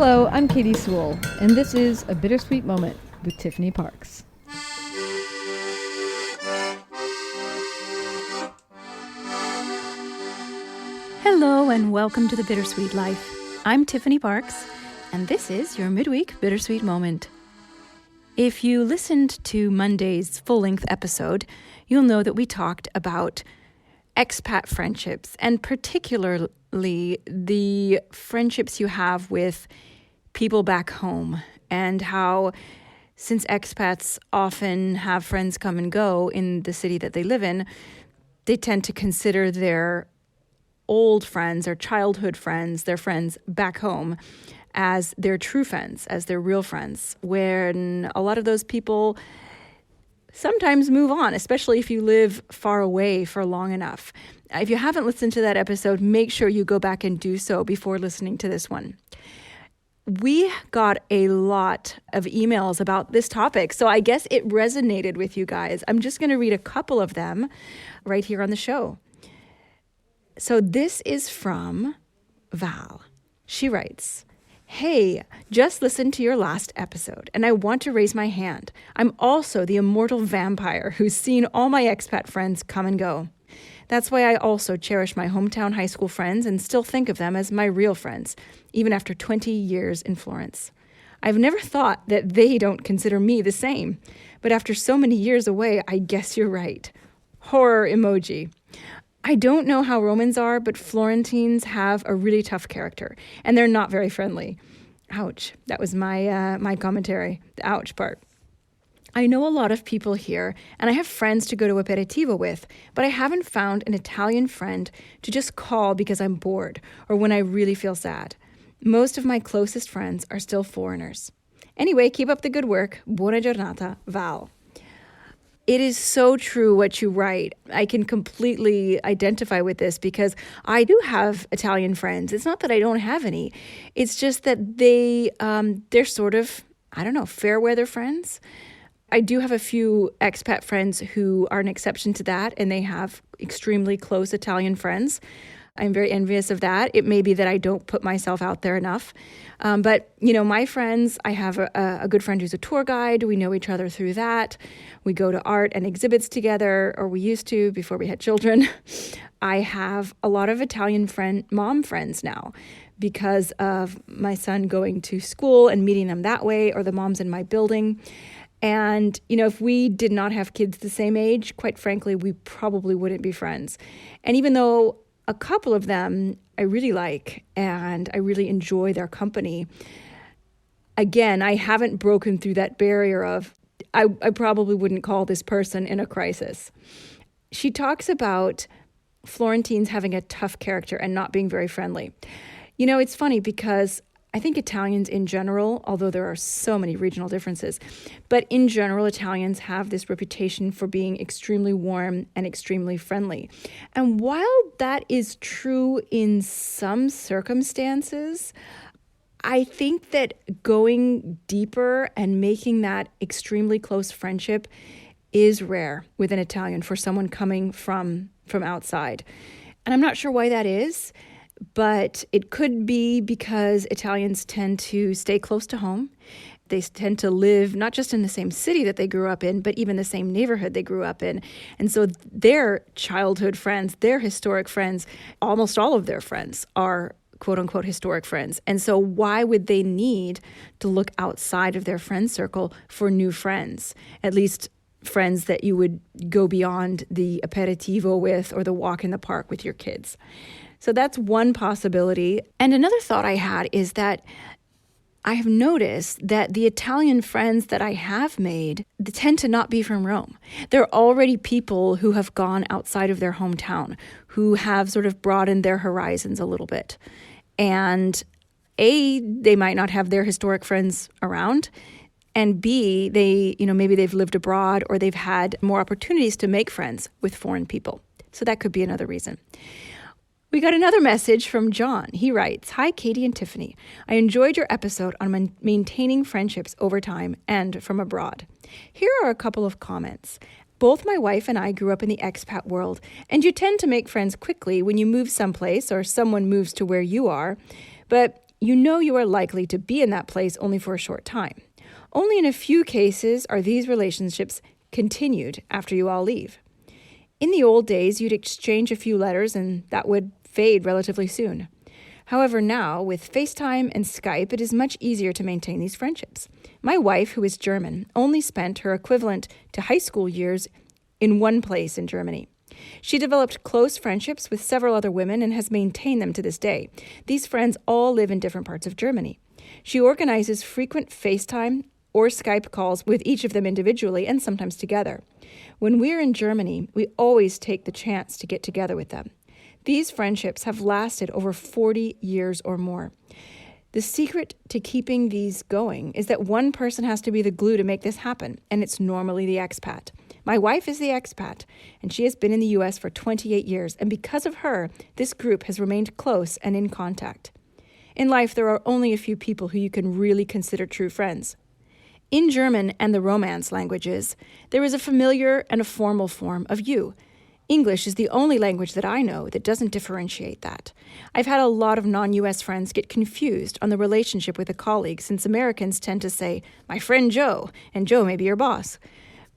Hello, I'm Katie Sewell, and this is A Bittersweet Moment with Tiffany Parks. Hello and welcome to The Bittersweet Life. I'm Tiffany Parks, and this is your midweek Bittersweet Moment. If you listened to Monday's full-length episode, you'll know that we talked about expat friendships, and particularly the friendships you have with people back home, and how, since expats often have friends come and go in the city that they live in, they tend to consider their old friends or childhood friends, their friends back home, as their true friends, as their real friends, when a lot of those people sometimes move on, especially if you live far away for long enough. If you haven't listened to that episode, make sure you go back and do so before listening to this one. We got a lot of emails about this topic, so I guess it resonated with you guys. I'm just going to read a couple of them right here on the show. So this is from Val. She writes, "Hey, just listened to your last episode, and I want to raise my hand. I'm also the immortal vampire who's seen all my expat friends come and go. That's why I also cherish my hometown high school friends and still think of them as my real friends, even after 20 years in Florence. I've never thought that they don't consider me the same, but after so many years away, I guess you're right. Horror emoji. I don't know how Romans are, but Florentines have a really tough character, and they're not very friendly." Ouch. That was my commentary, the ouch part. "I know a lot of people here, and I have friends to go to aperitivo with, but I haven't found an Italian friend to just call because I'm bored or when I really feel sad. Most of my closest friends are still foreigners. Anyway, keep up the good work. Buona giornata, Val." It is so true what you write. I can completely identify with this because I do have Italian friends. It's not that I don't have any. It's just that they're sort of, fair weather friends. I do have a few expat friends who are an exception to that, and they have extremely close Italian friends. I'm very envious of that. It may be that I don't put myself out there enough. But my friends, I have a good friend who's a tour guide. We know each other through that. We go to art and exhibits together, or we used to before we had children. I have a lot of Italian mom friends now because of my son going to school and meeting them that way, or the moms in my building. And, if we did not have kids the same age, quite frankly, we probably wouldn't be friends. And even though a couple of them I really like and I really enjoy their company, again, I haven't broken through that barrier of I probably wouldn't call this person in a crisis. She talks about Florentines having a tough character and not being very friendly. It's funny because I think Italians in general, although there are so many regional differences, but in general, Italians have this reputation for being extremely warm and extremely friendly. And while that is true in some circumstances, I think that going deeper and making that extremely close friendship is rare with an Italian for someone coming from outside. And I'm not sure why that is. But it could be because Italians tend to stay close to home. They tend to live not just in the same city that they grew up in, but even the same neighborhood they grew up in. And so their childhood friends, their historic friends, almost all of their friends are quote unquote historic friends. And so why would they need to look outside of their friend circle for new friends? At least friends that you would go beyond the aperitivo with or the walk in the park with your kids. So that's one possibility. And another thought I had is that I have noticed that the Italian friends that I have made, they tend to not be from Rome. They're already people who have gone outside of their hometown, who have sort of broadened their horizons a little bit. And A, they might not have their historic friends around. And B, maybe they've lived abroad or they've had more opportunities to make friends with foreign people. So that could be another reason. We got another message from John. He writes, "Hi, Katie and Tiffany. I enjoyed your episode on maintaining friendships over time and from abroad. Here are a couple of comments. Both my wife and I grew up in the expat world, and you tend to make friends quickly when you move someplace or someone moves to where you are. But you know you are likely to be in that place only for a short time. Only in a few cases are these relationships continued after you all leave. In the old days, you'd exchange a few letters and that would fade relatively soon. However, now, with FaceTime and Skype, it is much easier to maintain these friendships. My wife, who is German, only spent her equivalent to high school years in one place in Germany. She developed close friendships with several other women and has maintained them to this day. These friends all live in different parts of Germany. She organizes frequent FaceTime or Skype calls with each of them individually and sometimes together. When we're in Germany, we always take the chance to get together with them. These friendships have lasted over 40 years or more. The secret to keeping these going is that one person has to be the glue to make this happen, and it's normally the expat. My wife is the expat, and she has been in the U.S. for 28 years, and because of her, this group has remained close and in contact. In life, there are only a few people who you can really consider true friends. In German and the Romance languages, there is a familiar and a formal form of you. English is the only language that I know that doesn't differentiate that. I've had a lot of non-U.S. friends get confused on the relationship with a colleague since Americans tend to say, my friend Joe, and Joe may be your boss.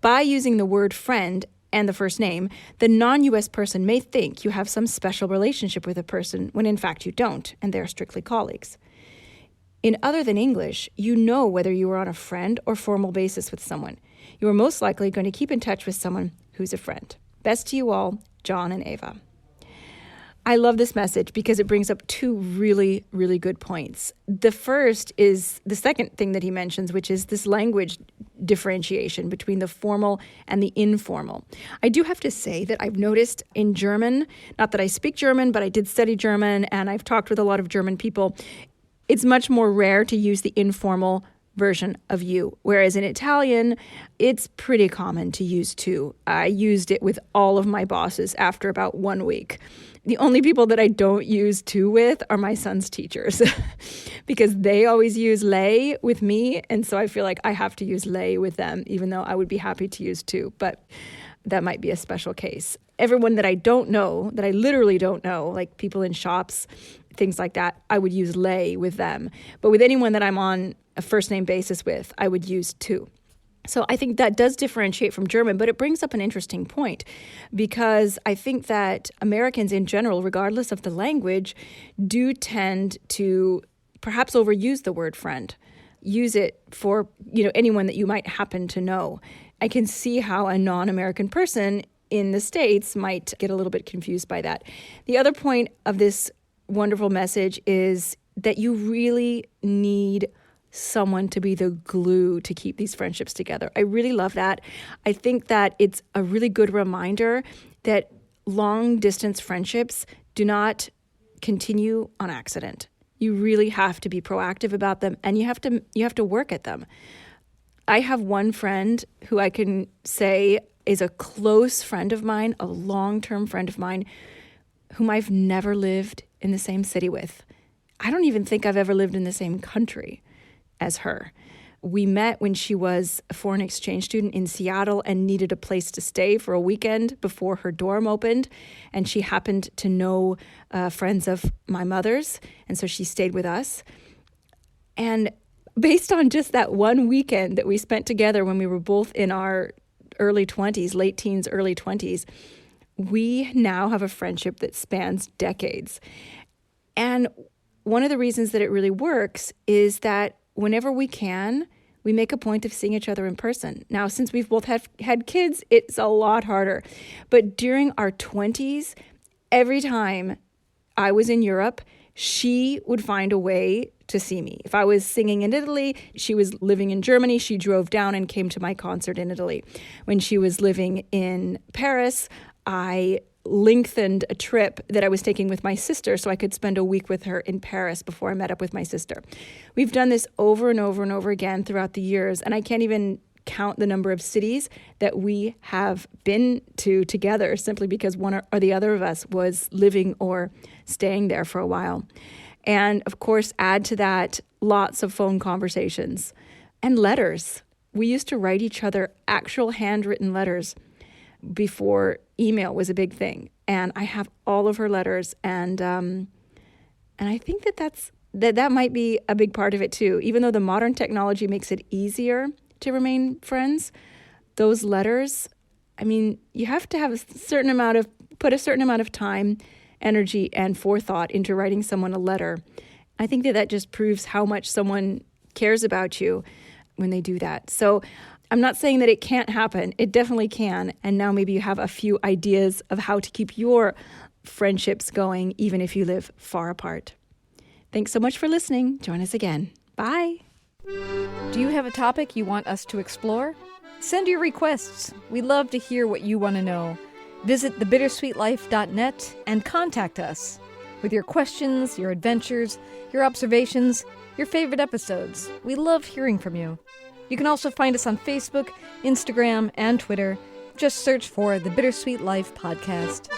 By using the word friend and the first name, the non-U.S. person may think you have some special relationship with a person when in fact you don't, and they're strictly colleagues. In other than English, you know whether you are on a friend or formal basis with someone. You are most likely going to keep in touch with someone who's a friend. Best to you all, John and Ava. I love this message because it brings up two really, really good points. The first is the second thing that he mentions, which is this language differentiation between the formal and the informal. I do have to say that I've noticed in German, not that I speak German, but I did study German and I've talked with a lot of German people. It's much more rare to use the informal version of you, whereas in Italian, it's pretty common to use tu. I used it with all of my bosses after about 1 week. The only people that I don't use tu with are my son's teachers because they always use lei with me, and so I feel like I have to use lei with them, even though I would be happy to use tu, but that might be a special case. Everyone that I don't know, that I literally don't know, like people in shops, things like that, I would use lei with them. But with anyone that I'm on a first name basis with, I would use tu. So I think that does differentiate from German, but it brings up an interesting point because I think that Americans in general, regardless of the language, do tend to perhaps overuse the word friend. Use it for, anyone that you might happen to know. I can see how a non-American person in the States might get a little bit confused by that. The other point of this wonderful message is that you really need someone to be the glue to keep these friendships together. I really love that. I think that it's a really good reminder that long distance friendships do not continue on accident. You really have to be proactive about them, and you have to work at them. I have one friend who I can say is a close friend of mine, a long-term friend of mine, whom I've never lived in the same city with. I don't even think I've ever lived in the same country as her. We met when she was a foreign exchange student in Seattle and needed a place to stay for a weekend before her dorm opened. And she happened to know friends of my mother's, and so she stayed with us. And based on just that one weekend that we spent together when we were both in our early 20s, late teens, early 20s, we now have a friendship that spans decades. And one of the reasons that it really works is that whenever we can, we make a point of seeing each other in person. Now, since we've both had kids, it's a lot harder. But during our 20s, every time I was in Europe, she would find a way to see me. If I was singing in Italy, she was living in Germany, she drove down and came to my concert in Italy. When she was living in Paris, I lengthened a trip that I was taking with my sister so I could spend a week with her in Paris before I met up with my sister. We've done this over and over and over again throughout the years, and I can't even count the number of cities that we have been to together simply because one or the other of us was living or staying there for a while. And of course, add to that lots of phone conversations and letters. We used to write each other actual handwritten letters before email was a big thing. And I have all of her letters, and I think that that's that might be a big part of it too. Even though the modern technology makes it easier to remain friends, those letters, I mean, you have to have put a certain amount of time, energy, and forethought into writing someone a letter. I think that just proves how much someone cares about you when they do that. So I'm not saying that it can't happen. It definitely can. And now maybe you have a few ideas of how to keep your friendships going, even if you live far apart. Thanks so much for listening. Join us again. Bye. Do you have a topic you want us to explore? Send your requests. We love to hear what you want to know. Visit thebittersweetlife.net and contact us with your questions, your adventures, your observations, your favorite episodes. We love hearing from you. You can also find us on Facebook, Instagram, and Twitter. Just search for The Bittersweet Life Podcast.